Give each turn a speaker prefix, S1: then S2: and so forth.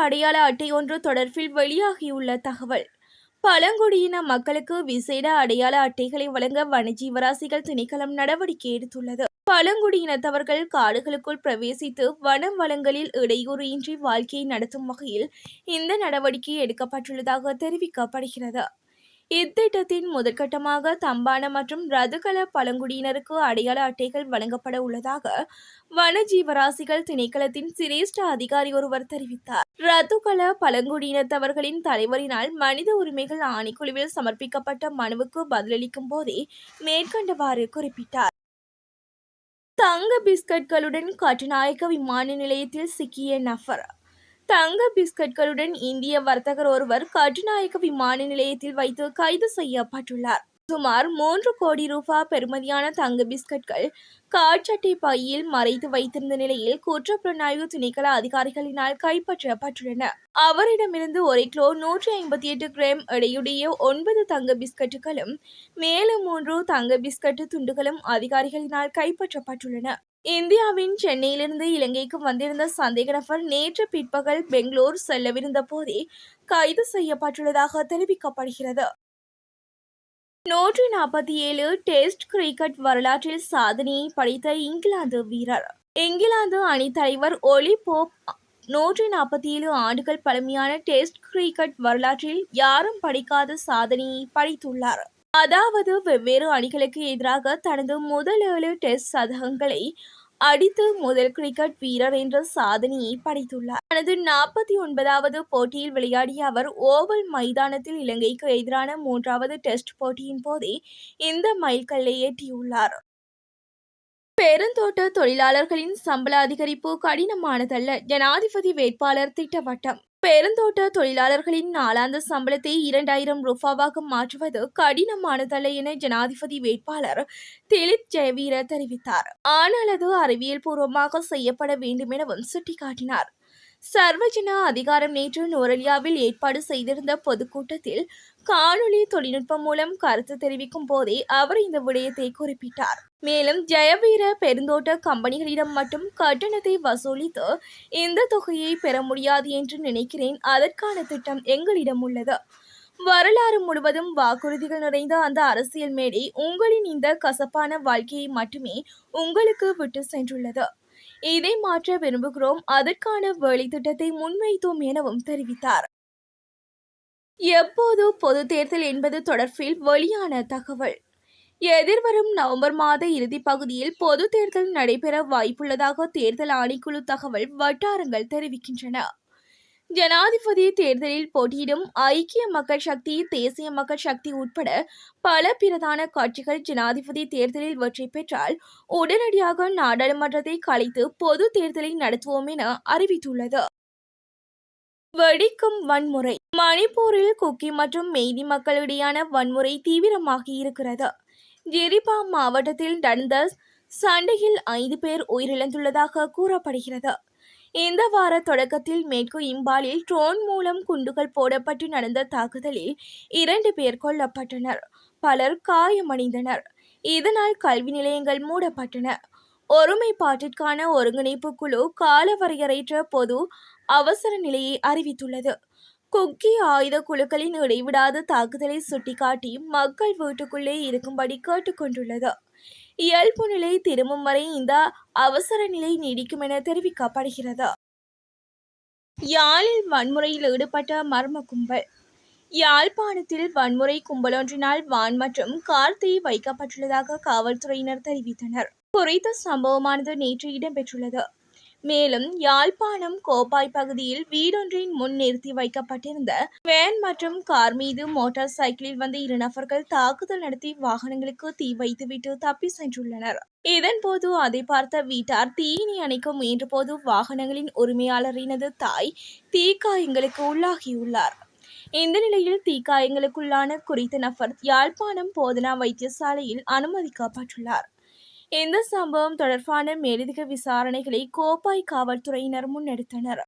S1: அடையாள அட்டை ஒன்று தொடர்பில் வெளியாகியுள்ள தகவல். பழங்குடியின மக்களுக்கு விசேட அடையாள அட்டைகளை வழங்க வனஜீவராசிகள் திணைக்களம் நடவடிக்கை எடுத்துள்ளது. பழங்குடியினத்தவர்கள் காடுகளுக்குள் பிரவேசித்து வன வளங்களில் இடையூறு இன்றி வாழ்க்கையை நடத்தும் வகையில் இந்த நடவடிக்கை எடுக்கப்பட்டுள்ளதாக தெரிவிக்கப்படுகிறது. இத்திட்டத்தின் முதற்கட்டமாக தம்பான மற்றும் ரதுகல பழங்குடியினருக்கு அடையாள அட்டைகள் வழங்கப்பட உள்ளதாக வனஜீவராசிகள் திணைக்களத்தின் சிரேஷ்ட அதிகாரி ஒருவர் தெரிவித்தார். ரதுகல பழங்குடியினத்தவர்களின் தலைவரினால் மனித உரிமைகள் ஆணைக்குழுவில் சமர்ப்பிக்கப்பட்ட மனுவுக்கு பதிலளிக்கும் போதே மேற்கண்டவாறு குறிப்பிட்டார். தங்க பிஸ்கட்களுடன் கட்டுநாயக்க விமான நிலையத்தில் சிக்கிய நபர். தங்க பிஸ்கட்களுடன் இந்திய வர்த்தகர் ஒருவர் கட்டுநாயக்க விமான நிலையத்தில் வைத்து கைது செய்யப்பட்டுள்ளார். சுமார் 3 கோடி ரூபாய் பெறுமதியான தங்க பிஸ்கட்கள் காட்சட்டை பையில் மறைத்து வைத்திருந்த நிலையில் குற்றப்புலனாய்வு திணைக்கள அதிகாரிகளினால் கைப்பற்றப்பட்டுள்ளன. அவரிடமிருந்து 1 கிலோ 158 கிராம் எடையுடைய 9 தங்க பிஸ்கட்டுகளும் மேலும் 3 தங்க பிஸ்கட்டு துண்டுகளும் அதிகாரிகளினால் கைப்பற்றப்பட்டுள்ளன. இந்தியாவின் சென்னையிலிருந்து இலங்கைக்கு வந்திருந்த சந்தேக நபர் நேற்று பிற்பகல் பெங்களூர் செல்லவிருந்த போதே கைது செய்யப்பட்டுள்ளதாக தெரிவிக்கப்படுகிறது. 147 டெஸ்ட் கிரிக்கெட் வரலாற்றில் சாதனையை படைத்த இங்கிலாந்து வீரர். இங்கிலாந்து அணித் தலைவர் ஒலி போப் 147 ஆண்டுகள் பழமையான டெஸ்ட் கிரிக்கெட் வரலாற்றில் யாரும் படைக்காத சாதனையை படைத்துள்ளார். அதாவது வெவ்வேறு அணிகளுக்கு எதிராக தனது முதல் 7 டெஸ்ட் சதகங்களை அடித்து முதல் கிரிக்கெட் வீரர் என்ற சாதனையை படைத்துள்ளார். தனது 49வது போட்டியில் விளையாடிய அவர் ஓவல் மைதானத்தில் இலங்கைக்கு எதிரான 3வது டெஸ்ட் போட்டியின் போதே இந்த மைல்கல்லை எட்டியுள்ளார். பெருந்தோட்ட தொழிலாளர்களின் சம்பள அதிகரிப்பு கடினமானதல்ல, ஜனாதிபதி வேட்பாளர் திட்டவட்டம். பெருந்தோட்ட தொழிலாளர்களின் நாளாந்த சம்பளத்தை 2000 ரூபாவாக மாற்றுவது கடினமானதல்ல என ஜனாதிபதி வேட்பாளர் திலித் ஜெயவீர தெரிவித்தார். ஆனால் அது அறிவியல் பூர்வமாக செய்யப்பட வேண்டும் எனவும் சுட்டிக்காட்டினார். சர்வஜன அதிகாரம் நேற்று நுவரெலியாவில் ஏற்பாடு செய்திருந்த பொதுக்கூட்டத்தில் காணொலி தொழில்நுட்பம் மூலம் கருத்து தெரிவிக்கும் போதே அவர் இந்த விடயத்தை குறிப்பிட்டார். மேலும் ஜெயவீர பெருந்தோட்ட கம்பெனிகளிடம் மட்டும் கட்டணத்தை வசூலித்து இந்த தொகையை பெற முடியாது என்று நினைக்கிறேன். அதற்கான திட்டம் எங்களிடம் உள்ளது. வரலாறு முழுவதும் வாக்குறுதிகள் நிறைந்த அந்த அரசியல் மேடை உங்களின் இந்த கசப்பான வாழ்க்கையை மட்டுமே உங்களுக்கு விட்டு சென்றுள்ளது. இதை மாற்ற விரும்புகிறோம். அதற்கான வேலை திட்டத்தை முன்வைத்தோம் எனவும் தெரிவித்தார். எப்போது பொது தேர்தல் என்பது தொடர்பில் வெளியான தகவல். எதிர்வரும் நவம்பர் மாத இறுதி பகுதியில் பொது தேர்தல் நடைபெற வாய்ப்புள்ளதாக தேர்தல் ஆணைக்குழு தகவல் வட்டாரங்கள் தெரிவிக்கின்றன. ஜனாதிபதி தேர்தலில் போட்டியிடும் ஐக்கிய மக்கள் சக்தி, தேசிய மக்கள் சக்தி உட்பட பல பிரதான கட்சிகள் ஜனாதிபதி தேர்தலில் வெற்றி பெற்றால் உடனடியாக நாடாளுமன்றத்தை கலைத்து பொது தேர்தலை நடத்துவோம் என அறிவித்துள்ளது. வெடிக்கும் வன்முறை. மணிப்பூரில் குக்கி மற்றும் மெய்தி மக்களிடையான வன்முறை தீவிரமாகி இருக்கிறது. ஜிரிபா மாவட்டத்தில் நடந்த சண்டையில் 5 பேர் உயிரிழந்துள்ளதாக கூறப்படுகிறது. இந்த வார தொடக்கத்தில் மேற்கு இம்பாலில் ட்ரோன் மூலம் குண்டுகள் போடப்பட்டு நடந்த தாக்குதலில் 2 பேர் கொல்லப்பட்டனர். பலர் காயமடைந்தனர். இதனால் கல்வி நிலையங்கள் மூடப்பட்டன. ஒருமைப்பாட்டிற்கான ஒருங்கிணைப்பு குழு காலவரையறையற்ற பொது அவசர நிலையை அறிவித்துள்ளது. குக்கி ஆயுத குழுக்களின் இடைவிடாத தாக்குதலை சுட்டிக்காட்டி மக்கள் வீட்டுக்குள்ளே இருக்கும்படி கேட்டுக்கொண்டுள்ளது. இயல்பு நிலை திரும்பும் வரை இந்த அவசர நிலை நீடிக்கும் என தெரிவிக்கப்படுகிறது. யாழில் வன்முறையில் ஈடுபட்ட மர்ம கும்பல். யாழ்ப்பாணத்தில் வன்முறை கும்பலொன்றினால் வான் மற்றும் கார் தீ வைக்கப்பட்டுள்ளதாக காவல்துறையினர் தெரிவித்தனர். குறித்த சம்பவமானது நேற்று இடம்பெற்றுள்ளது. மேலும் யாழ்ப்பாணம் கோப்பாய் பகுதியில் வீடொன்றின் முன் நிறுத்தி வைக்கப்பட்டிருந்த வேன் மற்றும் கார் மீது மோட்டார் சைக்கிளில் வந்த 2 நபர்கள் தாக்குதல் நடத்தி வாகனங்களுக்கு தீ வைத்துவிட்டு தப்பி சென்றுள்ளனர். இதன்போது அதை பார்த்த வீட்டார் தீயினை அணைக்க முயன்றபோது வாகனங்களின் உரிமையாளரினது தாய் தீக்காயங்களுக்கு உள்ளாகியுள்ளார். இந்த நிலையில் தீக்காயங்களுக்குள்ளான குறித்த நபர் யாழ்ப்பாணம் போதனா வைத்தியசாலையில் அனுமதிக்கப்பட்டுள்ளார். இந்த சம்பவம் தொடர்பான மேலதிக விசாரணைகளை கோப்பாய் காவல்துறையினர் முன்னெடுத்தனர்.